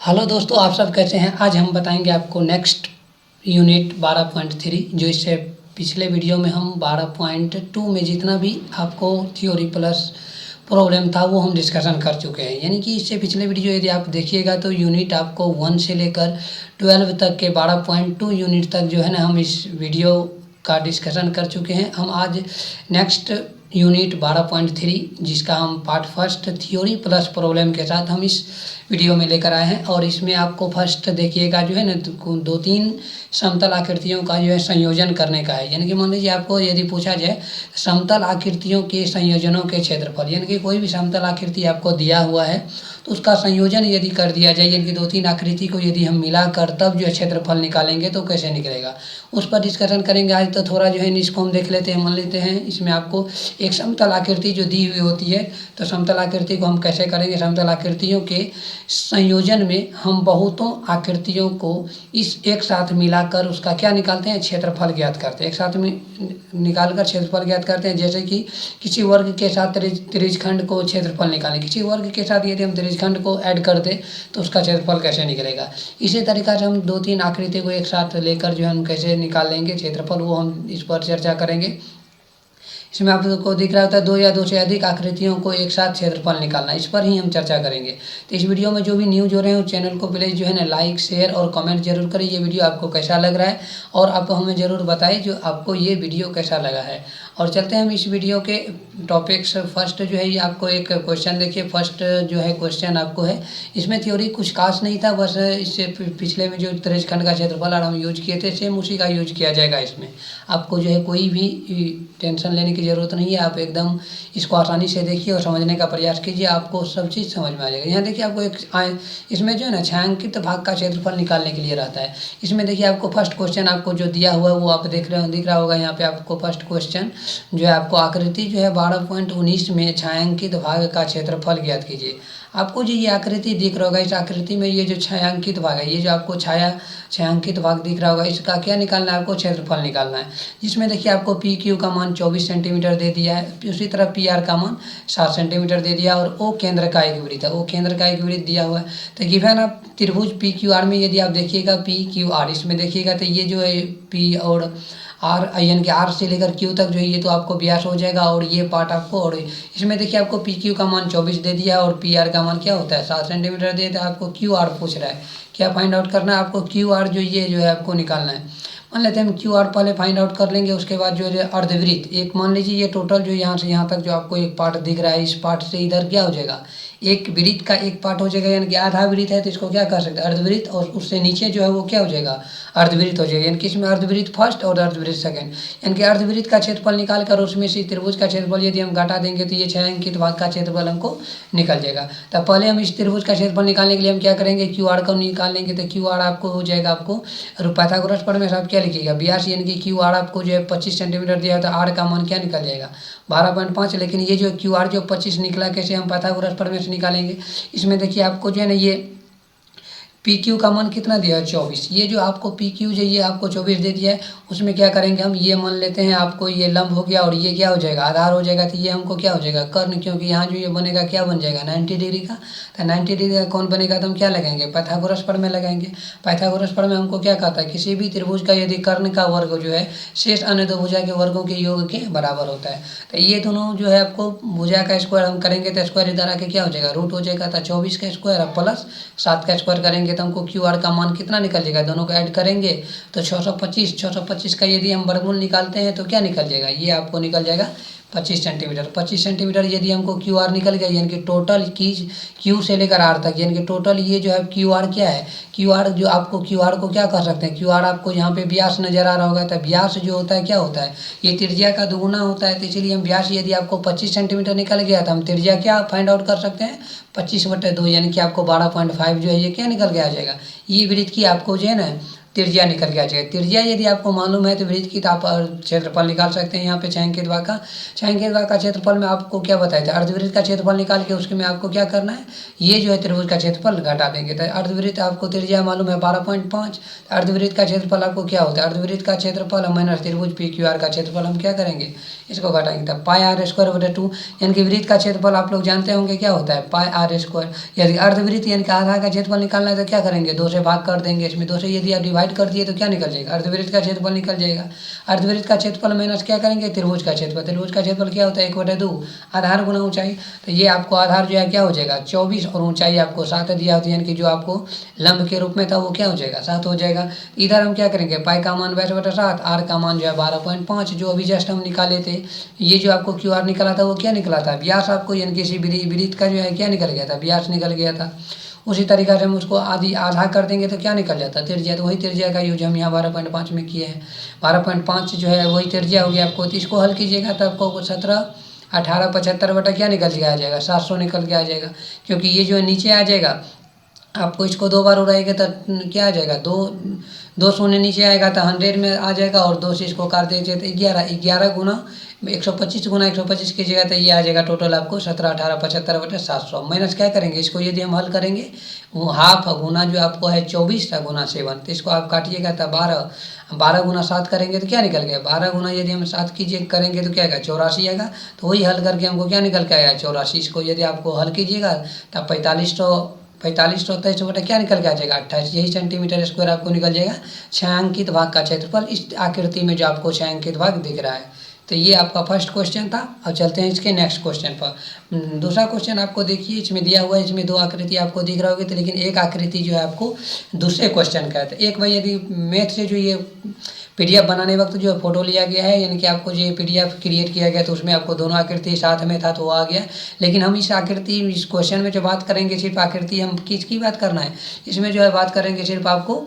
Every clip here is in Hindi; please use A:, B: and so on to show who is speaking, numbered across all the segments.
A: हेलो दोस्तों, आप सब कैसे हैं। आज हम बताएंगे आपको नेक्स्ट यूनिट 12.3 जो इससे पिछले वीडियो में हम 12.2 में जितना भी आपको थ्योरी प्लस प्रॉब्लम था वो हम डिस्कशन कर चुके हैं। यानी कि इससे पिछले वीडियो यदि आप देखिएगा तो यूनिट आपको 1 से लेकर 12 तक के 12.2 यूनिट तक जो है ना हम इस वीडियो का डिस्कशन कर चुके हैं। हम आज नेक्स्ट यूनिट 12.3 जिसका हम part first theory plus problem के साथ हम इस वीडियो में लेकर आए हैं। और इसमें आपको फर्स्ट देखिएगा जो है ना दो तीन समतल आकृतियों का जो है संयोजन करने का है। यानी कि मान लीजिए आपको यदि पूछा जाए समतल आकृतियों के संयोजनों के क्षेत्रफल, यानी कि कोई भी समतल आकृति आपको दिया हुआ है तो उसका संयोजन यदि कर दिया जाए, यानी कि दो तीन आकृति को यदि हम मिलाकर तब जो है क्षेत्रफल निकालेंगे तो कैसे निकलेगा उस पर डिस्कशन करेंगे आज। तो थोड़ा जो है इसको हम देख लेते हैं। मान लेते हैं इसमें आपको एक समतल आकृति जो दी हुई होती है, तो समतल आकृति को हम कैसे करेंगे। समतल आकृतियों के संयोजन में हम बहुतों आकृतियों को इस एक साथ मिलाकर उसका क्या निकालते हैं, क्षेत्रफल ज्ञात करते हैं। एक साथ में निकालकर क्षेत्रफल ज्ञात करते हैं। जैसे कि किसी वर्ग के साथ त्रिज्यखंड को क्षेत्रफल निकालें, किसी वर्ग के साथ यदि हम त्रिज्यखंड को ऐड कर दें तो उसका क्षेत्रफल कैसे निकलेगा। इसी तरीका से हम दो तीन आकृति को एक साथ लेकर जो है हम कैसे निकाल लेंगे क्षेत्रफल, वो हम इस पर चर्चा करेंगे। इसमें आपको दिख रहा होता है दो या दो से अधिक आकृतियों को एक साथ क्षेत्रफल निकालना, इस पर ही हम चर्चा करेंगे। तो इस वीडियो में जो भी न्यूज हो रहे हैं चैनल को प्लीज़ जो है ना लाइक शेयर और कमेंट जरूर करें। ये वीडियो आपको कैसा लग रहा है और आप हमें ज़रूर बताएं जो आपको ये वीडियो कैसा लगा है। और चलते हैं हम इस वीडियो के टॉपिक्स। फर्स्ट जो है ये आपको एक क्वेश्चन देखिए। फर्स्ट जो है क्वेश्चन आपको है, इसमें थ्योरी कुछ खास नहीं था, बस इससे पिछले में जो त्रिज्यखंड का क्षेत्रफल हम यूज किए थे सेम उसी का यूज किया जाएगा। इसमें आपको जो है कोई भी टेंशन लेने की ज़रूरत नहीं है। आप एकदम इसको आसानी से देखिए और समझने का प्रयास कीजिए, आपको सब चीज़ समझ में आ जाएगा। यहाँ देखिए आपको एक इसमें जो है ना छायांकित भाग का क्षेत्रफल निकालने के लिए रहता है। इसमें देखिए आपको फर्स्ट क्वेश्चन आपको जो दिया हुआ है वो आप दिख रहा होगा। यहाँ पे आपको फर्स्ट क्वेश्चन जो है आपको आकृति जो है 12.19 में छायांकित भाग का क्षेत्रफल ज्ञात कीजिए। आपको जो ये आकृति दिख रहा होगा, इस आकृति में ये जो छायांकित भाग है, ये जो आपको छायांकित भाग दिख रहा होगा, इसका क्या निकालना है, आपको क्षेत्रफल निकालना है। जिसमें देखिए आपको पी क्यू का मान 24 सेंटीमीटर दे दिया है, उसी तरह पी आर का मान 7 सेंटीमीटर दे दिया और ओ केंद्र का एक वृत्त है, ओ केंद्र का एक वृत्त दिया हुआ है। तो गिवन आप त्रिभुज पी क्यू आर में यदि आप देखिएगा पी क्यू आर, इसमें देखिएगा तो ये जो है पी और आर यानी कि आर से लेकर क्यू तक जो है ये तो आपको व्यास हो जाएगा और ये पार्ट आपको, और इसमें देखिए आपको पी क्यू का मान 24 दे दिया है और पी आर का मान क्या होता है 7 सेंटीमीटर दे दिया। आपको क्यू आर पूछ रहा है, क्या फाइंड आउट करना है आपको, क्यू आर जो ये जो है आपको निकालना है। मान लेते हैं हम क्यू आर पहले फाइंड आउट कर लेंगे, उसके बाद जो है अर्धवृत्त एक मान लीजिए ये टोटल जो यहाँ से यहाँ तक जो आपको एक पार्ट दिख रहा है, इस पार्ट से इधर क्या हो जाएगा, एक वृत्त का एक पार्ट हो जाएगा, यानी कि आधा वृत्त है तो इसको क्या कर सकते हैं अर्धवृत्त, और उससे नीचे जो है वो क्या हो जाएगा अर्धवृत्त हो जाएगा। यानी कि इसमें अर्धवृत्त फर्स्ट और अर्धवृत्त सेकंड, यानी कि अर्धवृत्त का क्षेत्रफल निकाल कर उसमें से त्रिभुज का क्षेत्रफल यदि हम घटा देंगे तो ये छायांकित भाग का क्षेत्रफल हमको निकल जाएगा। तो पहले हम इस त्रिभुज का क्षेत्रफल निकालने के लिए हम क्या करेंगे, क्यू आर को निकाल लेंगे। तो क्यू आर आपको हो जाएगा, आपको पाइथागोरस प्रमेय में आप क्या लिखिएगा व्यास, यानी कि क्यू आर आपको जो है 25 सेंटीमीटर दिया है तो आर का मान क्या निकल जाएगा 12.5। लेकिन ये जो क्यू आर जो 25 निकला कैसे हम पाइथागोरस प्रमेय से निकालेंगे। इसमें देखिए आपको जो है ना ये पी क्यू का मान कितना दिया है 24, ये जो आपको पी क्यू जो ये आपको 24 दे दिया है, उसमें क्या करेंगे हम ये मान लेते हैं आपको ये लंब हो गया और ये क्या हो जाएगा आधार हो जाएगा। तो ये हमको क्या हो जाएगा कर्ण, क्योंकि यहाँ जो ये बनेगा क्या बन जाएगा 90 डिग्री का। तो 90 डिग्री का कौन बनेगा तो हम क्या लगाएंगे पाइथागोरस प्रमेय लगाएंगे। पाइथागोरस प्रमेय हमको क्या कहता है, किसी भी त्रिभुज का यदि कर्ण का वर्ग जो है शेष अन्य दो भुजा के वर्गों के योग के बराबर होता है। तो ये दोनों जो है आपको भुजा का स्क्वायर हम करेंगे तो स्क्वायर इधर आके क्या हो जाएगा रूट हो जाएगा। तो 24 का स्क्वायर प्लस 7 का स्क्वायर करेंगे तो हमको क्यू आर का मान कितना निकल जाएगा, दोनों को ऐड करेंगे तो 625 का यदि हम वर्गमूल निकालते हैं तो क्या निकल जाएगा, ये आपको निकल जाएगा 25 सेंटीमीटर। 25 सेंटीमीटर यदि हमको क्यू आर निकल गया, यानी कि टोटल की क्यू से लेकर आर तक, यानी कि टोटल ये जो है क्यू आर क्या है, क्यू आर जो आपको क्यू आर को क्या कर सकते हैं, क्यू आर आपको यहाँ पे व्यास नजर आ रहा होगा। तो व्यास जो होता है क्या होता है, ये त्रिज्या का दुगुना होता है। तो इसलिए हम व्यास यदि आपको 25 सेंटीमीटर निकल गया तो हम त्रिज्या क्या फाइंड आउट कर सकते हैं 25/2, यानी कि आपको 12.5 जो है ये क्या निकल के आ जाएगा। ये वृत्त की आपको जो है ना त्रिज्या निकल के आ जाएगा। त्रिज्या यदि आपको मालूम है तो वृत्त की तो आप क्षेत्रफल निकाल सकते हैं। यहाँ पे छायांकित भाग का क्षेत्रफल में आपको क्या बताया था, अर्धवृत्त का क्षेत्रफल निकाल के उसके में आपको क्या करना है, ये जो है त्रिभुज का क्षेत्रफल घटा देंगे। तो अर्धवृत्त आपको त्रिज्या मालूम है 12.5, अर्धवृत्त का क्षेत्रफल आपको क्या होता है, अर्धवृत्त का क्षेत्रफल माइनस त्रिभुज पी क्यू आर का क्षेत्रफल हम क्या करेंगे, इसको घटाएंगे। तब पाई आर स्क्वायर बटे 2, यानी कि वृत्त का क्षेत्रफल आप लोग जानते होंगे क्या होता है, पाई आर स्क्वायर। यदि अर्धवृत्त यानी कि आधा का क्षेत्रफल निकालना है तो क्या करेंगे, 2 से भाग कर देंगे। इसमें 2 से यदि आप डिवाइड कर दिए तो क्या निकल जाएगा, अर्धवृत्त का क्षेत्रफल निकल जाएगा। अर्धवृत्त का क्षेत्रफल माइनस क्या करेंगे, त्रिभुज का क्षेत्रफल। त्रिभुज का क्षेत्रफल क्या होता है, 1/2 आधार गुना ऊंचाई। तो ये आपको आधार जो है क्या हो जाएगा 24 और ऊंचाई आपको 7 दिया होता है, यानी कि जो आपको लंब के रूप में था वो क्या हो जाएगा 7 हो जाएगा। इधर हम क्या करेंगे, पाई का मान 22/7, आर का मान जो है 12.5 जो अभी जस्ट हम निकाले थे। ये जो आपको क्यू आर निकला था वो क्या निकला था, व्यास आपको, यानी किसी वृत्त का जो है क्या निकल गया था, व्यास निकल गया था। उसी तरीका से हम उसको आधा कर देंगे तो क्या निकल जाता है, त्रिज्या। तो वही त्रिज्या का यूज हम यहाँ 12.5 में किए हैं। 12.5 जो है वही त्रिज्या हो गया आपको। तो इसको हल कीजिएगा तो आपको 17 18 75 बटा क्या निकल के आ जाएगा, 700 निकल के आ जाएगा। क्योंकि ये जो है नीचे आ जाएगा, आपको इसको 2 बार उड़ाएंगे तो क्या आ जाएगा, दो शून्य नीचे आएगा तो 100 में आ जाएगा, और 2 से इसको काट देंगे तो 11 गुना 125 गुना 125 की जगह तो ये आ जाएगा टोटल आपको 17 18 75 बटे 700। माइनस क्या करेंगे, इसको यदि हम हल करेंगे वो हाफ गुना जो आपको है 24 गुना 7, तो इसको आप काटिएगा तो 12 गुना 7 करेंगे तो क्या निकल गया, 12 गुना यदि हम 7 कीजिए करेंगे तो क्या आएगा 84 आएगा। तो वही हल करके हमको क्या निकल के आएगा 84। इसको यदि आपको हल कीजिएगा तब 4523 बटा क्या निकल के आ जाएगा 28, यही सेंटीमीटर स्क्वायर आपको निकल जाएगा छायांकित भाग का क्षेत्रफल इस आकृति में जो आपको छायांकित भाग दिख रहा है। तो ये आपका फर्स्ट क्वेश्चन था। अब चलते हैं इसके नेक्स्ट क्वेश्चन पर। दूसरा क्वेश्चन आपको देखिए, इसमें दिया हुआ है, इसमें 2 आकृति आपको दिख रहा होगी, तो लेकिन एक आकृति जो है आपको दूसरे क्वेश्चन का है। तो एक भाई यदि मैथ से जो ये पीडीएफ बनाने वक्त जो फोटो लिया गया है, यानी कि आपको जो पीडीएफ क्रिएट किया गया तो उसमें आपको दोनों आकृति साथ में था तो वो आ गया। लेकिन हम इस क्वेश्चन में जो बात करेंगे सिर्फ आकृति, हम किसकी बात करना है, इसमें जो है बात करेंगे सिर्फ आपको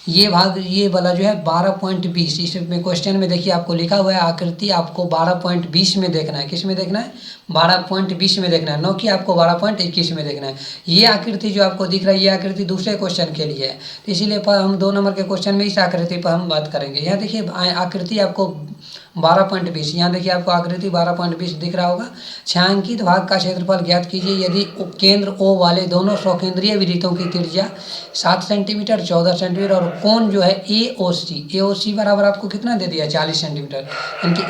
A: ये भाग, ये वाला जो है 12.20। इसमें क्वेश्चन में देखिए आपको लिखा हुआ है आकृति आपको 12.20 में देखना है। किस में देखना है, 12.20 में देखना है, न कि आपको 12.21 में देखना है। ये आकृति जो आपको दिख रहा है ये आकृति दूसरे क्वेश्चन के लिए है, तो इसीलिए हम 2 नंबर के क्वेश्चन में इस आकृति पर हम बात करेंगे। यहाँ देखिए आकृति आपको 12.20, यहाँ देखिए आपको आकृति 12.20 दिख रहा होगा। छायांकित भाग का क्षेत्रफल ज्ञात कीजिए यदि केंद्र O वाले दोनों स्वकेंद्रीय वृत्तों की त्रिज्या 7 सेंटीमीटर 14 सेंटीमीटर और कोण जो है AOC बराबर आपको कितना दे दिया 40 सेंटीमीटर, यानी कि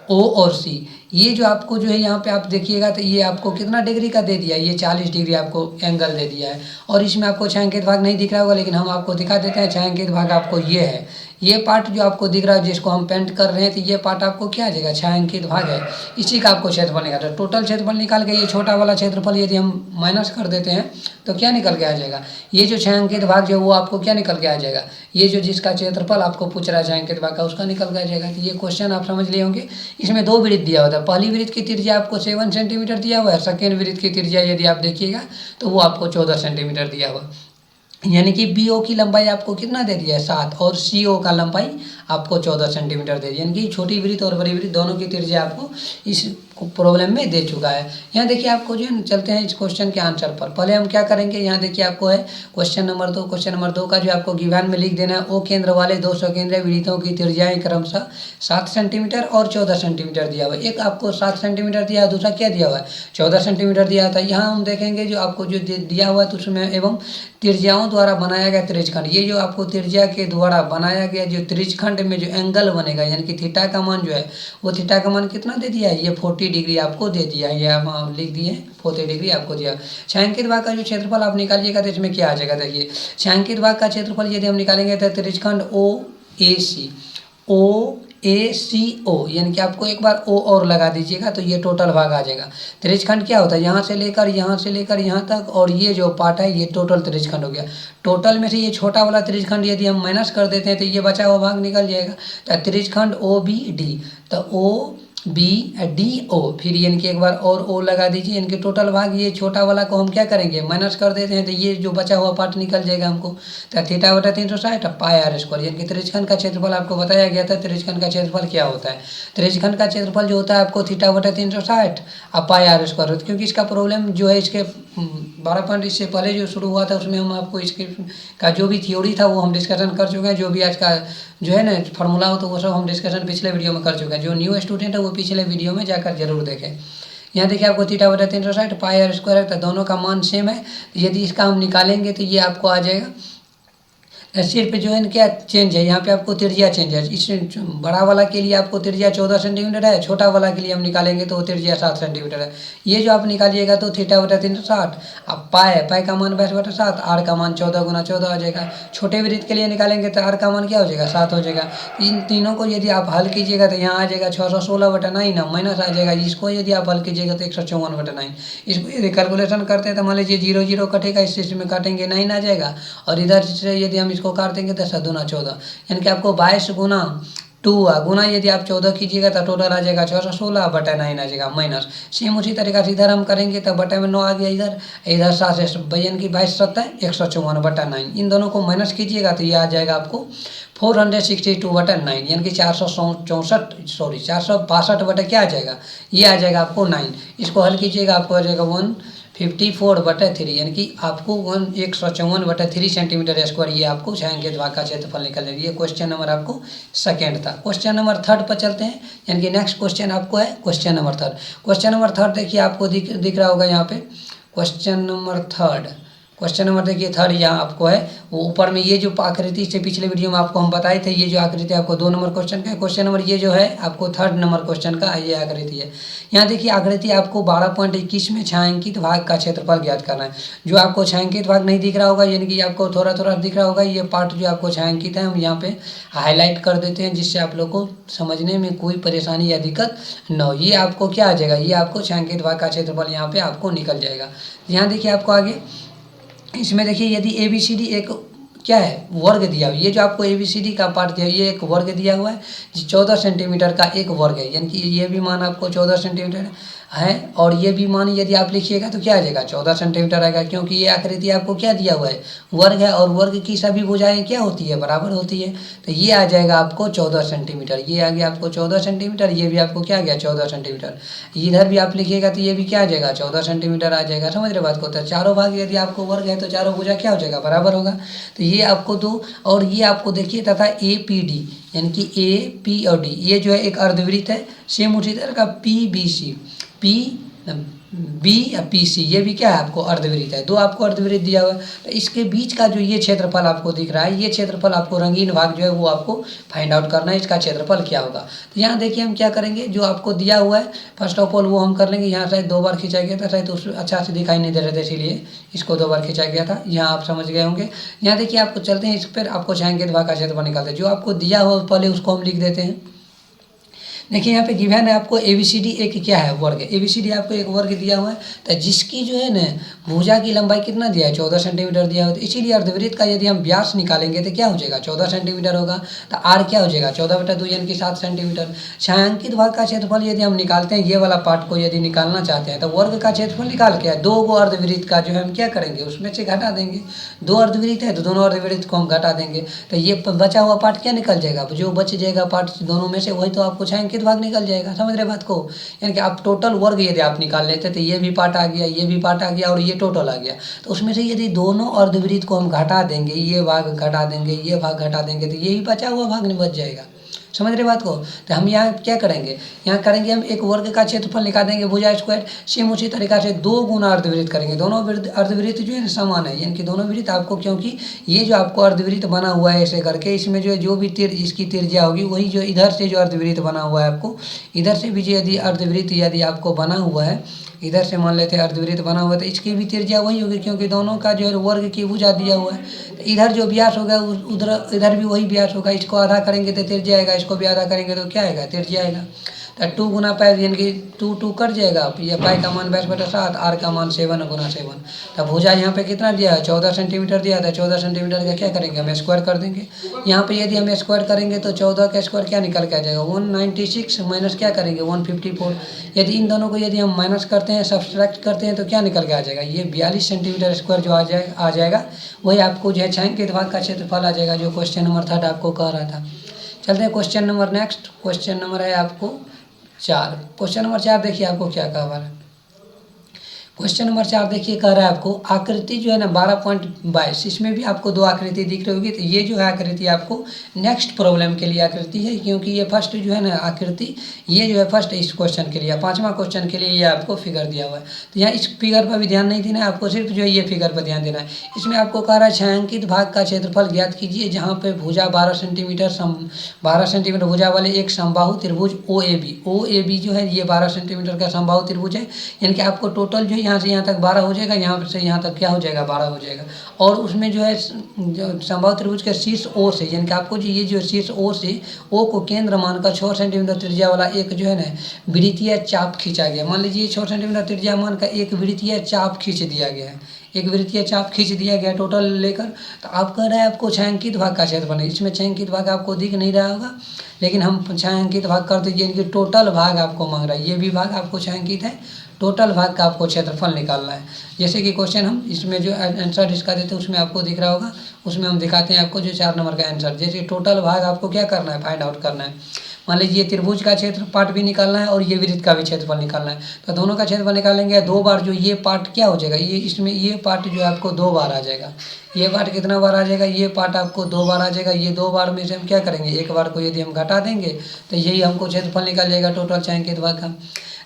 A: AO और C ये जो आपको जो है यहाँ पे आप देखिएगा तो ये आपको कितना डिग्री का दे दिया, ये 40 डिग्री आपको एंगल दे दिया है। और इसमें आपको छायांकित भाग नहीं दिख रहा होगा, लेकिन हम आपको दिखा देते हैं। छायांकित भाग आपको ये है, ये पार्ट जो आपको दिख रहा है जिसको हम पेंट कर रहे हैं, तो ये पार्ट आपको क्या आ जाएगा छायांकित भाग है, इसी का आपको क्षेत्रफल निकालना है। टोटल क्षेत्रफल निकाल के ये छोटा वाला क्षेत्रफल यदि हम माइनस कर देते हैं तो क्या निकल के आ जाएगा, ये जो छायांकित भाग जो है वो आपको क्या निकल के आ जाएगा, ये जो जिसका क्षेत्रफल आपको पूछ रहा है छायांकित भाग का उसका निकल के आ जाएगा। तो ये क्वेश्चन आप समझ लिए होंगे। इसमें 2 वृत्त दिया होता है, पहली वृत्त की त्रिज्या आपको 7 सेंटीमीटर दिया हुआ है, सेकेंड वृत्त की त्रिज्या यदि आप देखिएगा तो वो आपको 14 सेंटीमीटर दिया हुआ, यानी कि BO की लंबाई आपको कितना दे दिया है 7 और CO का लंबाई आपको 14 सेंटीमीटर दे दिया, यानी कि छोटी वृत्त और बड़ी वृत्त दोनों की त्रिज्या आपको इस प्रॉब्लम में दे चुका है। यहाँ देखिए आपको जो है चलते हैं इस क्वेश्चन के आंसर पर। पहले हम क्या करेंगे, यहाँ देखिए आपको है क्वेश्चन नंबर 2 का जो आपको गिवन में लिख देना है। O केंद्र वाले 2 स्वकेंद्रीय वृत्तों की त्रिज्याएं क्रमशः 7 सेंटीमीटर और 14 सेंटीमीटर दिया हुआ है। एक आपको 7 सेंटीमीटर दिया है, दूसरा क्या दिया हुआ है 14 सेंटीमीटर दिया था। यहाँ हम देखेंगे जो आपको जो दिया हुआ है तो उसमें एवं त्रिज्याओं द्वारा बनाया गया त्रिज्यखंड, ये जो आपको त्रिज्या के द्वारा बनाया गया जो त्रिज्यखंड में जो एंगल बनेगा, यानी कि थीटा का मान जो है वो थीटा का मान कितना दे दिया है, ये 40 डिग्री आपको दे दिया है, ये हम लिख दिए 40 डिग्री आपको दिया। छायांकित भाग का जो क्षेत्रफल आप निकालिएगा तो इसमें क्या आ जाएगा, देखिए छायांकित भाग का क्षेत्रफल यदि हम निकालेंगे तो त्रिज्यखंड OACO यानी कि आपको एक बार O और लगा दीजिएगा तो ये टोटल भाग आ जाएगा। त्रिज्यखंड क्या होता है, यहाँ से लेकर यहाँ तक, और ये जो पार्ट है ये टोटल त्रिज्यखंड हो गया। टोटल में से ये छोटा वाला त्रिज्यखंड यदि हम माइनस कर देते हैं तो ये बचा हुआ भाग निकल जाएगा। तो त्रिज्यखंड OBD, तो OBDO फिर यानी कि एक बार और O लगा दीजिए, यानी कि टोटल भाग ये छोटा वाला को हम क्या करेंगे माइनस कर देते हैं तो ये जो बचा हुआ पार्ट निकल जाएगा हमको। तो थीटा बटा 360 पाई आर स्क्वायर, यानी कि त्रिज्यखंड का क्षेत्रफल आपको बताया गया था। त्रिज्यखंड का क्षेत्रफल क्या होता है, त्रिज्यखंड का क्षेत्रफल जो होता है आपको थीटा बटा 360 और पाई आर स्क्वायर होता है। क्योंकि इसका प्रॉब्लम जो है इसके 12 पॉइंट इससे पहले जो शुरू हुआ था उसमें हम आपको इसके का जो भी थ्योरी था वो हम डिस्कशन कर चुके हैं। जो भी आज का जो है ना फार्मूला हो तो वो सब हम डिस्कशन पिछले वीडियो में कर चुके हैं। जो न्यू स्टूडेंट है वो पिछले वीडियो में जाकर जरूर देखें। यहाँ देखिए आपको θ/360 पाई r स्क्वायर है, तो दोनों का मान सेम है। यदि इसका हम निकालेंगे तो ये आपको आ जाएगा, सिर्फ जो है क्या चेंज है, यहाँ पे आपको त्रिज्या चेंज है। इस बड़ा वाला के लिए आपको त्रिज्या 14 सेंटीमीटर है, छोटा वाला के लिए हम निकालेंगे तो त्रिज्या 7 सेंटीमीटर है। ये जो आप निकालिएगा तो θ/360, अब पाई का मान 22/7, आर का मान 14 × 14 आ जाएगा। छोटे वृत्त के लिए निकालेंगे तो आर का मान क्या हो जाएगा, 7 हो जाएगा। इन तीनों को यदि आप हल कीजिएगा तो यहाँ आ जाएगा 616/9, माइनस आ जाएगा। इसको यदि आप हल कीजिएगा तो 154/9। इसको यदि कैलकुलेशन करते हैं तो मान लीजिए 0 0 कटेगा, इस में काटेंगे 9 आ जाएगा, और इधर से यदि हम इसको काट देंगे तो 7 दूना 14, यानी कि आपको 22 गुना 2 गुना यदि आप 14 कीजिएगा तो टोटल आ जाएगा 616/9 आ जाएगा माइनस। सेम उसी तरीका से इधर हम करेंगे तो बटे में 9 आ गया, इधर 7 से यानी कि 22 7 154/9। इन दोनों को माइनस कीजिएगा तो ये आ जाएगा आपको 462/9, यानी कि 462 बटे क्या आ जाएगा, ये आ जाएगा आपको 9। इसको हल कीजिएगा आपको आ जाएगा 154/3, यानी कि आपको 154/3 सेंटीमीटर स्क्वायर ये आपको छायांकित भाग का क्षेत्रफल निकल जाएगा। ये क्वेश्चन नंबर आपको सेकेंड था। क्वेश्चन नंबर थर्ड पर चलते हैं, यानी कि नेक्स्ट क्वेश्चन आपको है question number third. Question number third देखिए आपको दिख रहा होगा यहाँ पे question number third. Question number देखिए थर्ड यहाँ आपको है, वो ऊपर में ये जो आकृति से पिछले वीडियो में आपको हम बताए थे, ये जो आकृति आपको 2 नंबर क्वेश्चन का है। क्वेश्चन नंबर ये जो है आपको थर्ड नंबर क्वेश्चन का ये आकृति है। यहाँ देखिए आकृति आपको 12.21 में छायांकित भाग का क्षेत्रफल ज्ञात करना है। जो आपको छायांकित भाग नहीं दिख रहा होगा, यानी कि आपको थोड़ा थोड़ा दिख रहा होगा, ये पार्ट जो आपको छायांकित है हम यहाँ पे हाईलाइट कर देते हैं, जिससे आप लोग को समझने में कोई परेशानी या दिक्कत न हो। ये आपको क्या आ जाएगा, ये आपको छायांकित भाग का क्षेत्रफल यहाँ पे आपको निकल जाएगा। यहाँ देखिए आपको आगे इसमें देखिए यदि ABCD एक क्या है वर्ग दिया हुआ, ये जो आपको ABCD का पार्ट दिया ये एक वर्ग दिया हुआ है, 14 सेंटीमीटर का एक वर्ग है, यानी कि ये भी मान आपको 14 सेंटीमीटर है, और ये भी मान यदि आप लिखिएगा तो क्या आ जाएगा 14 सेंटीमीटर आएगा, क्योंकि ये आकृति आपको क्या दिया हुआ है, वर्ग है, और वर्ग की सभी भुजाएं क्या होती है, बराबर होती है। तो ये आ जाएगा आपको 14 सेंटीमीटर, ये आ गया आपको 14 सेंटीमीटर, ये भी आपको क्या आ गया 14 सेंटीमीटर। इधर भी आप लिखिएगा तो ये भी क्या आ जाएगा 14 सेंटीमीटर आ जाएगा। समझ रहे बात को। तो चारों भाग यदि आपको वर्ग है तो चारों भुजा क्या हो जाएगा, बराबर होगा। तो ये आपको दो, और ये आपको देखिए तथा APD, यानी कि AP और D ये जो है एक अर्धवृत्त है। सेम उसी तरह का PBC, PB या PC ये भी क्या है आपको अर्धवृत्त है। दो आपको अर्धवृत्त दिया हुआ है, तो इसके बीच का जो ये क्षेत्रफल आपको दिख रहा है, ये क्षेत्रफल आपको रंगीन भाग जो है वो आपको फाइंड आउट करना है, इसका क्षेत्रफल क्या होगा। तो यहाँ देखिए हम क्या करेंगे, जो आपको दिया हुआ है फर्स्ट ऑफ ऑल वो हम कर लेंगे। यहाँ शायद 2 बार खिंचा गया था, शायद तो अच्छा से दिखाई नहीं दे रहे थे, इसीलिए इसको 2 बार खिंचा गया था। यहाँ आप समझ गए होंगे। यहाँ देखिए आपको चलते हैं, इस पर आपको छायांकित भाग का क्षेत्रफल निकालते हैं। जो आपको दिया हुआ पहले उसको हम लिख देते हैं। देखिए यहाँ पे गिवन है आपको ABCD एक क्या है वर्ग है। ABCD आपको एक वर्ग दिया हुआ है, तो जिसकी जो है ना भुजा की लंबाई कितना दिया है 14 सेंटीमीटर दिया हुआ है। तो इसीलिए अर्धवृत्त का यदि हम व्यास निकालेंगे तो क्या हो जाएगा 14 सेंटीमीटर होगा। तो R क्या हो जाएगा 14/2 यानी कि 7 सेंटीमीटर। छायांकित भाग का क्षेत्रफल यदि हम निकालते हैं, ये वाला पार्ट को यदि निकालना चाहते हैं तो वर्ग का क्षेत्रफल निकाल के 2 गो अर्धवृत्त का जो है हम क्या करेंगे उसमें से घटा देंगे। 2 अर्धवृत्त है तो दोनों अर्धवृत्त को हम घटा देंगे, तो ये बचा हुआ पार्ट क्या निकल जाएगा, जो बच जाएगा पार्ट दोनों में से वही तो आपको छायांकित भाग निकल जाएगा। समझ रहे बात को। यानी कि आप टोटल वर्ग यदि आप निकाल लेते तो ये भी पार्ट आ गया, ये भी पार्ट आ गया, और ये टोटल आ गया। तो उसमें से यदि दोनों अर्धवृत्त को हम घटा देंगे, ये भाग घटा देंगे, ये भाग घटा देंगे, तो यही बचा हुआ भाग नहीं बच जाएगा। समझ रहे बात को। तो हम यहाँ क्या करेंगे, यहाँ करेंगे हम एक वर्ग का क्षेत्रफल निकाल देंगे भुजा स्क्वायर। सेम उसी तरीका से 2 गुना अर्धवृत्त करेंगे। दोनों अर्धवृत्त जो है समान है, यानी कि दोनों वृत्त आपको, क्योंकि ये जो आपको अर्धवृत्त बना हुआ है ऐसे करके, इसमें जो है जो भी इसकी त्रिज्या होगी वही जो इधर से जो अर्धवृत्त बना हुआ है आपको इधर से भी यदि अर्धवृत्त यदि आपको बना हुआ है, इधर से मान लेते हैं अर्धवृत्त बना हुआ है, तो इसकी भी त्रिज्या वही होगी, क्योंकि दोनों का जो है वर्ग की भुजा दिया हुआ है। तो इधर जो व्यास होगा उधर इधर भी वही व्यास होगा। इसको आधा करेंगे तो त्रिज्या आएगा, इसको भी आधा करेंगे तो क्या आएगा त्रिज्या आएगा। तो 2 गुना पाई यानी कि 2 कट जाएगा। ये पाई का मान 22/7, R का मान 7 गुना 7। तब भुजा यहाँ पे कितना दिया है 14 सेंटीमीटर दिया था। 14 सेंटीमीटर का क्या करेंगे हम स्क्वायर कर देंगे। यहाँ पे यदि हम स्क्वायर करेंगे तो 14 का स्क्वायर क्या निकल के आ जाएगा 196 माइनस क्या करेंगे 154। यदि इन दोनों को यदि हम माइनस करते हैं, सब्सट्रैक्ट करते हैं, तो क्या निकल के आ जाएगा ये 42 सेंटीमीटर स्क्वायर जो आ जाएगा वही आपको जो है छायांकित भाग का क्षेत्रफल आ जाएगा, जो क्वेश्चन नंबर 3 आपको कह रहा था। चलते हैं question number next. Question number है आपको 4। क्वेश्चन नंबर 4 देखिए आपको क्या कहा है। क्वेश्चन नंबर 4 देखिए, कह रहा है आपको आकृति जो है ना 12.22, इसमें भी आपको दो आकृति दिख रही होगी। तो ये जो है आकृति आपको नेक्स्ट प्रॉब्लम के लिए आकृति है, क्योंकि ये फर्स्ट जो है ना आकृति, ये जो है फर्स्ट इस क्वेश्चन के लिए, पांचवा क्वेश्चन के लिए ये आपको फिगर दिया हुआ है। तो यहाँ इस फिगर पर भी ध्यान नहीं देना है आपको, सिर्फ जो है ये फिगर पर ध्यान देना है। इसमें आपको कह रहा है छायांकित भाग का क्षेत्रफल ज्ञात कीजिए, जहाँ पे भुजा 12 सेंटीमीटर भुजा वाले एक समबाहु त्रिभुज ओ ए बी जो है ये 12 सेंटीमीटर का समबाहु त्रिभुज है। यानी कि आपको टोटल जो है यहाँ से यहाँ तक 12 हो जाएगा, यहाँ से यहाँ तक क्या हो जाएगा 12 हो जाएगा। और उसमें जो है जो समबाहु त्रिभुज के शीर्ष ओ से, यानी कि आपको जो ये जो शीर्ष ओ से ओ को केंद्र मानकर 6 सेंटीमीटर त्रिज्या वाला एक जो है ना वृत्तीय चाप खींचा गया। मान लीजिए 6 सेंटीमीटर त्रिज्या मान का एक वृत्तीय चाप खींच दिया गया है, एक वृत्तीय चाप खींच दिया गया टोटल लेकर। तो आप कह रहे हैं आपको छायांकित भाग का क्षेत्रफल, इसमें छायांकित भाग आपको दिख नहीं रहा होगा, लेकिन हम छायांकित भाग कर दीजिए, इनकी टोटल भाग आपको मांग रहा है। ये भी भाग आपको छायांकित है, टोटल भाग का आपको क्षेत्रफल निकालना है। जैसे कि क्वेश्चन हम इसमें जो आंसर इसका देते हैं उसमें आपको दिख रहा होगा, उसमें हम दिखाते हैं आपको जो 4 नंबर का आंसर। जैसे टोटल भाग आपको क्या करना है, फाइंड आउट करना है। मान लीजिए त्रिभुज का क्षेत्र पार्ट भी निकालना है और ये वृत्त का भी क्षेत्रफल निकालना है। तो दोनों का क्षेत्रफल निकालेंगे, 2 बार जो ये पार्ट क्या हो जाएगा, ये इसमें ये पार्ट जो है आपको 2 बार आ जाएगा। ये पार्ट कितना बार आ जाएगा, ये पार्ट आपको 2 बार आ जाएगा। ये 2 बार में से हम क्या करेंगे, एक बार को यदि हम घटा देंगे तो यही हमको क्षेत्रफल निकल जाएगा टोटल छायांकित भाग का।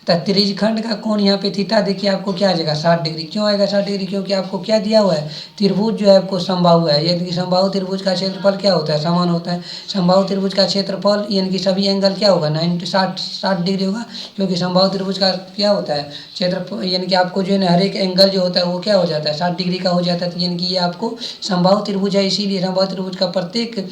A: तो त्रिज्यखंड का कोण यहाँ पे थीटा देखिए आपको क्या आ जाएगा 60 डिग्री। क्यों आएगा 60 डिग्री, क्योंकि आपको क्या दिया हुआ है, त्रिभुज जो है आपको समबाहु है। यानी कि समबाहु त्रिभुज का क्षेत्रफल क्या होता है, समान होता है। समबाहु त्रिभुज का क्षेत्रफल यानी कि सभी एंगल क्या होगा 60 डिग्री होगा, क्योंकि समबाहु त्रिभुज का क्या होता है क्षेत्रफल, यानी कि आपको जो है ना हर एक एंगल जो होता है वो क्या हो जाता है 60 डिग्री का हो जाता है। तो यानी कि ये आपको समबाहु त्रिभुज है, इसीलिए समबाहु त्रिभुज का प्रत्येक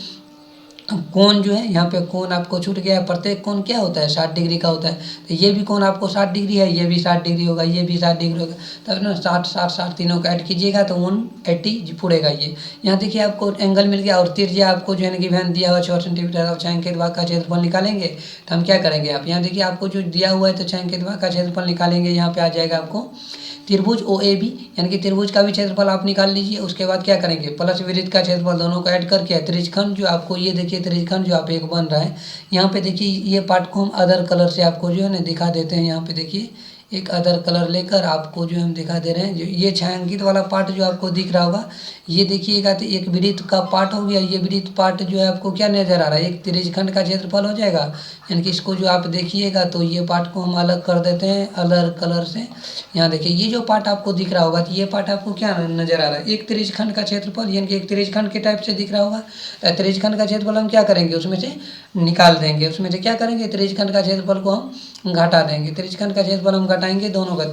A: कोण जो है यहाँ पे कोण आपको छूट गया है। प्रत्येक कोण क्या होता है 60 डिग्री का होता है। तो ये भी कोण आपको 60 डिग्री है, ये भी 60 डिग्री होगा, ये भी 60 डिग्री होगा। तब ना 60 तीनों का ऐड कीजिएगा तो 180 पूरेगा। ये यहाँ देखिए आपको एंगल मिल गया और त्रिज्या आपको जो है ना गिवन दिया हुआ 6 सेंटीमीटर। अब छायांकित भाग का क्षेत्रफल निकालेंगे तो हम क्या करेंगे, आप यहाँ देखिए आपको जो दिया हुआ है तो छायांकित भाग का क्षेत्रफल निकालेंगे। यहाँ पे आ जाएगा आपको त्रिभुज ओ ए बी, यानी कि त्रिभुज का भी क्षेत्रफल आप निकाल लीजिए। उसके बाद क्या करेंगे, प्लस वृत्त का क्षेत्रफल दोनों को ऐड करके त्रिज्यखंड जो आपको ये देखिए त्रिज्यखंड जो आप एक बन रहा है। यहाँ पे देखिए ये पार्ट को हम अदर कलर से आपको जो है ना दिखा देते हैं। यहाँ पे देखिए एक अदर कलर लेकर आपको जो हम दिखा दे रहे हैं। जो ये छायांकित वाला पार्ट जो आपको दिख रहा होगा, ये देखिएगा तो एक वृत्त का पार्ट हो गया। ये वृत्त पार्ट जो है आपको क्या नजर आ रहा है, एक त्रिज्यखंड का क्षेत्रफल हो जाएगा। यानी कि इसको जो आप देखिएगा तो ये पार्ट को हम अलग कर देते हैं अलग कलर से। यहाँ देखिए ये जो पार्ट आपको दिख रहा होगा तो ये पार्ट आपको क्या नजर आ रहा है, एक त्रिज्यखंड का क्षेत्रफल, यानी कि एक त्रिज्यखंड के टाइप से दिख रहा होगा। तो त्रिज्यखंड का क्षेत्रफल हम क्या करेंगे, उसमें से निकाल देंगे। उसमें से क्या करेंगे, त्रिज्यखंड का क्षेत्रफल को हम घटा देंगे। त्रिज्यखंड का क्षेत्रफल हम घटाएंगे दोनों का,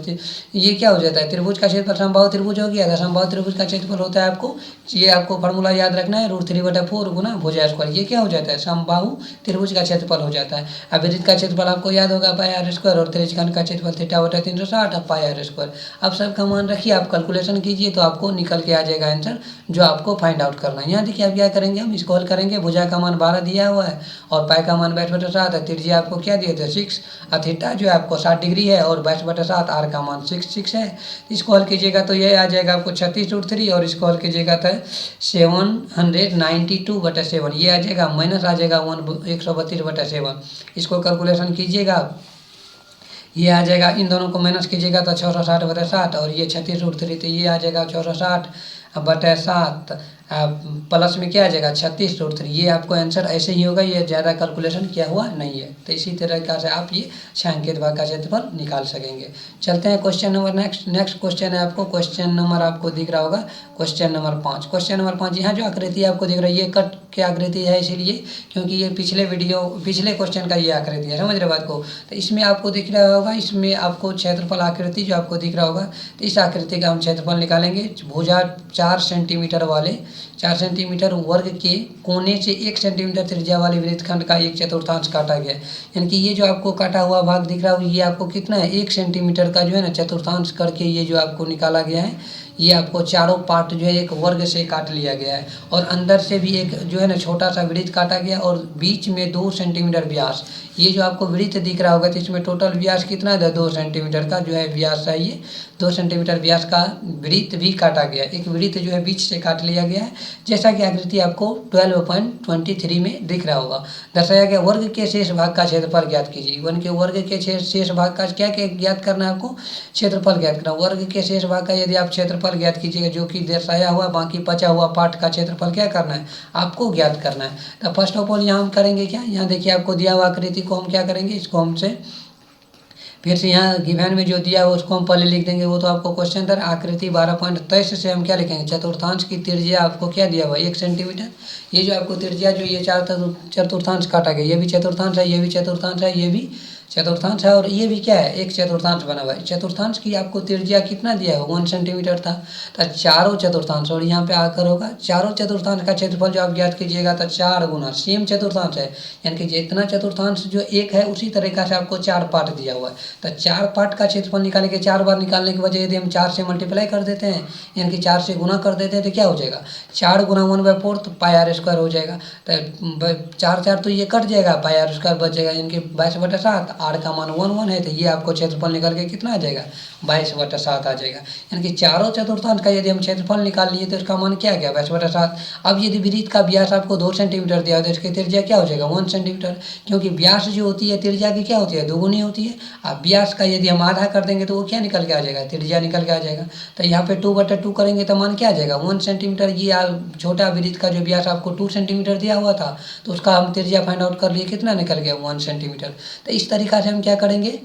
A: ये क्या हो जाता है, त्रिभुज का क्षेत्रफल समबाहु त्रिभुज हो गया। समबाहु त्रिभुज का क्षेत्रफल होता है आपको, ये आपको फार्मूला याद रखना है, √3/4 गुना भुजा स्क्वायर। ये क्या हो जाता है, समबाहु त्रिभुज का क्षेत्रफल हो जाता है। अब वृत्त का क्षेत्रफल आपको याद होगा πr² और त्रिज्यखंड का क्षेत्रफल θ/360 अब πr²। अब सबका मान रखिए, आप कैलकुलेशन कीजिए तो आपको निकल के आ जाएगा आंसर जो आपको फाइंड आउट करना है। यहाँ देखिए आप क्या करेंगे, हम इसको हल करेंगे। भुजा का मान 12 दिया हुआ है और पाई का मान 22/7 है। त्रिज्या आपको क्या दिए थे 6, थीटा जो है आपको 60 डिग्री है और 22/7 आर का मान 6 है। इसको हल कीजिएगा तो ये आ जाएगा आपको 36√3 और इसको हल कीजिएगा तो 792/7 ये आ जाएगा, माइनस आ जाएगा 132/7। इसको कैलकुलेशन कीजिएगा, ये आ जाएगा, इन दोनों को माइनस कीजिएगा तो 660/7 और ये 36√3 तो ये आ जाएगा 660/7 प्लस में क्या आ जाएगा 36√3। ये आपको आंसर ऐसे ही होगा, ये ज़्यादा कैलकुलेशन किया हुआ नहीं है। तो इसी तरीक़ा से आप ये छायांकित भाग का क्षेत्रफल निकाल सकेंगे। चलते हैं क्वेश्चन नंबर नेक्स्ट क्वेश्चन है आपको, क्वेश्चन नंबर आपको दिख रहा होगा क्वेश्चन नंबर 5। क्वेश्चन नंबर 5 यहाँ जो आकृति आपको दिख रही है ये कट की आकृति है, इसीलिए क्योंकि ये पिछले क्वेश्चन का ये आकृति है, समझ रहे बात को। तो इसमें आपको दिख रहा होगा, इसमें आपको क्षेत्रफल आकृति जो आपको दिख रहा होगा, तो इस आकृति का हम क्षेत्रफल निकालेंगे। भुजा 4 सेंटीमीटर वाले 4 सेंटीमीटर वर्ग के कोने से 1 सेंटीमीटर त्रिज्या वाले वृत्तखंड का 1/4 काटा गया। यानी कि ये जो आपको काटा हुआ भाग दिख रहा है ये आपको कितना है 1 सेंटीमीटर का जो है ना चतुर्थांश करके ये जो आपको निकाला गया है। ये आपको चारों पार्ट जो है एक वर्ग से काट लिया गया है और अंदर से भी एक जो है ना छोटा सा वृत्त काटा गया और बीच में 2 सेंटीमीटर व्यास। ये जो आपको वृत्त दिख रहा होगा तो इसमें टोटल व्यास कितना है, 2 सेंटीमीटर का जो है व्यास है। ये 2 सेंटीमीटर व्यास का वृत्त भी काटा गया, एक वृत्त जो है बीच से काट लिया गया है, जैसा कि आकृति आपको 12.23 में दिख रहा होगा। दर्शाया गया वर्ग के शेष भाग का क्षेत्रफल ज्ञात कीजिए। वन के वर्ग के शेष भाग का क्या क्या ज्ञात करना है आपको, क्षेत्रफल ज्ञात करना। वर्ग के शेष भाग का यदि आप क्षेत्रफल ज्ञात कीजिएगा जो कि दर्शाया हुआ, बाकी बचा हुआ पार्ट का क्षेत्रफल क्या करना है, आपको ज्ञात करना है। तो फर्स्ट ऑफ ऑल यहाँ हम करेंगे क्या, यहाँ देखिए आपको दिया हुआ आकृति को हम क्या करेंगे, इसको हमसे फिर से यहाँ गिवन में जो दिया है उसको हम पहले लिख देंगे, वो तो आपको क्वेश्चन था। आकृति 12.23 से हम क्या लिखेंगे, चतुर्थांश की त्रिज्या आपको क्या दिया हुआ, 1 सेंटीमीटर। ये जो आपको त्रिज्या जो ये चतुर्थांश काटा गया, ये भी चतुर्थांश है, ये भी चतुर्थांश है, ये भी चतुर्थांश है और ये भी क्या है, एक चतुर्थांश बना हुआ है। चतुर्थांश की आपको त्रिज्या कितना दिया है, 1 सेंटीमीटर था। तो चारों चतुर्थांश और यहाँ पे आकर होगा चारों चतुर्थांश का क्षेत्रफल जो आप ज्ञात कीजिएगा तो 4 गुना सेम चतुर्थांश है, यानी कि जितना चतुर्थांश जो एक है उसी तरीका से आपको 4 पार्ट दिया हुआ है। तो 4 पार्ट का क्षेत्रफल निकालेंगे, 4 बार निकालने की वजह यदि हम 4 से मल्टीप्लाई कर देते हैं, यानी कि 4 से गुना कर देते हैं तो क्या हो जाएगा, 4 गुना 1/4 तो पाई आर स्क्वायर हो जाएगा। तो 4 तो ये कट जाएगा, पाई आर स्क्वायर बच जाएगा, यानी कि 22/7। आर का मान 1 है तो ये आपको क्षेत्रफल निकल के कितना आ जाएगा, 22/7 आ जाएगा। यानी कि चारों चतुर्थांश का यदि हम क्षेत्रफल निकाल लिए तो इसका मान क्या गया, 22/7। अब यदि वृत्त का व्यास आपको 2 सेंटीमीटर दिया हो तो इसकी त्रिज्या क्या हो जाएगा, 1 सेंटीमीटर, क्योंकि व्यास जो होती है त्रिज्या की क्या होती है, दोगुनी होती है। अब व्यास का यदि हम आधा कर देंगे तो वो क्या निकल के आ जाएगा, त्रिज्या निकल के आ जाएगा। तो यहाँ पे 2/2 करेंगे तो मान क्या आ जाएगा, 1 सेंटीमीटर। ये छोटा वृत्त का जो व्यास आपको 2 सेंटीमीटर दिया हुआ था तो उसका हम त्रिज्या फाइंड आउट कर लिए, कितना निकल गया, 1 सेंटीमीटर। तो इस तरीका से हम क्या करेंगे,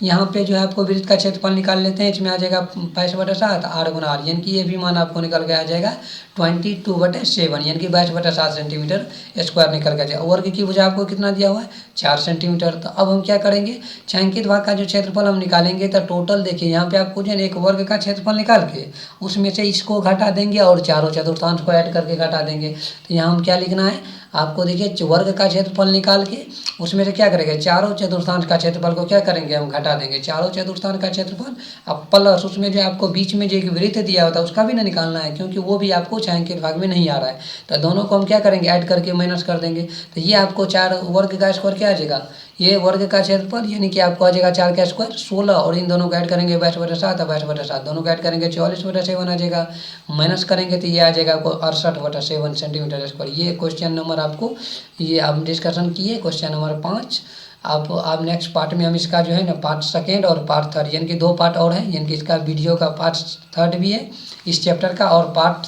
A: यहाँ पे जो है आपको वृत्त का क्षेत्रफल निकाल लेते हैं। इसमें आ जाएगा 22/7 8 गुना आर, यानी कि ये भी मान आपको निकल के आ जाएगा 22/7, यानी कि 22/7 सेंटीमीटर स्क्वायर निकल के आ जाएगा। वर्ग की भुजा आपको कितना दिया हुआ है, 4 सेंटीमीटर। तो अब हम क्या करेंगे, छायांकित भाग का जो क्षेत्रफल हम निकालेंगे तो टोटल देखिए यहाँ पे आपको जो है एक वर्ग का क्षेत्रफल निकाल के उसमें से इसको घटा देंगे और चारों चतुर्थांश को ऐड करके घटा देंगे। तो यहाँ हम क्या लिखना है आपको, देखिए वर्ग का क्षेत्रफल निकाल के उसमें से क्या करेंगे, चारों चतुर्थांश का क्षेत्रफल को क्या करेंगे, हम घटा देंगे। चारों चतुर्थांश का क्षेत्रफल अब प्लस उसमें जो आपको बीच में जो एक वृत्त दिया होता है उसका भी ना निकालना है, क्योंकि वो भी आपको छायांकित भाग में नहीं आ रहा है। तो दोनों को हम क्या करेंगे, ऐड करके माइनस कर देंगे। तो ये आपको 4 वर्ग का स्क्वायर क्या आ जाएगा, ये वर्ग का क्षेत्रफल यानी कि आपको आ जाएगा 4 का स्क्वायर 16, और इन दोनों को ऐड करेंगे 22/7 और 22/7 दोनों को ऐड करेंगे 44/7 आ जाएगा। माइनस करेंगे तो ये आ जाएगा आपको 68/7 सेंटीमीटर स्क्वायर। ये क्वेश्चन नंबर आपको ये आप डिस्कशन किए, क्वेश्चन नंबर 5। आप नेक्स्ट पार्ट में हम इसका जो है ना पार्ट सेकेंड और पार्ट थर्ड यानी कि 2 पार्ट और है, यानी कि इसका वीडियो का पार्ट थर्ड भी है इस चैप्टर का और पार्ट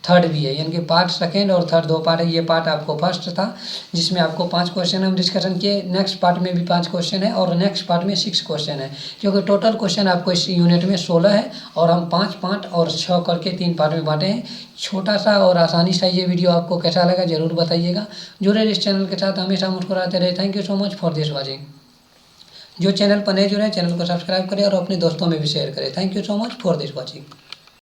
A: थर्ड भी है, यानी कि पार्ट सेकेंड और थर्ड 2 पार्ट है। ये पार्ट आपको फर्स्ट था जिसमें आपको 5 क्वेश्चन हम डिस्कशन किए, नेक्स्ट पार्ट में भी 5 क्वेश्चन है और नेक्स्ट पार्ट में 6 क्वेश्चन है, क्योंकि टोटल क्वेश्चन आपको इस यूनिट में 16 है और हम 5 5 और 6 करके 3 पार्ट में बांटे हैं। छोटा सा और आसानी सा ये वीडियो आपको कैसा लगा जरूर बताइएगा। जुड़े इस चैनल के साथ हमेशा मुस्कुराते रहे। Thank you so much for this watching. जो चैनल पर नए जुड़े हैं चैनल को सब्सक्राइब करें और अपने दोस्तों में भी शेयर करें। Thank you so much for this watching.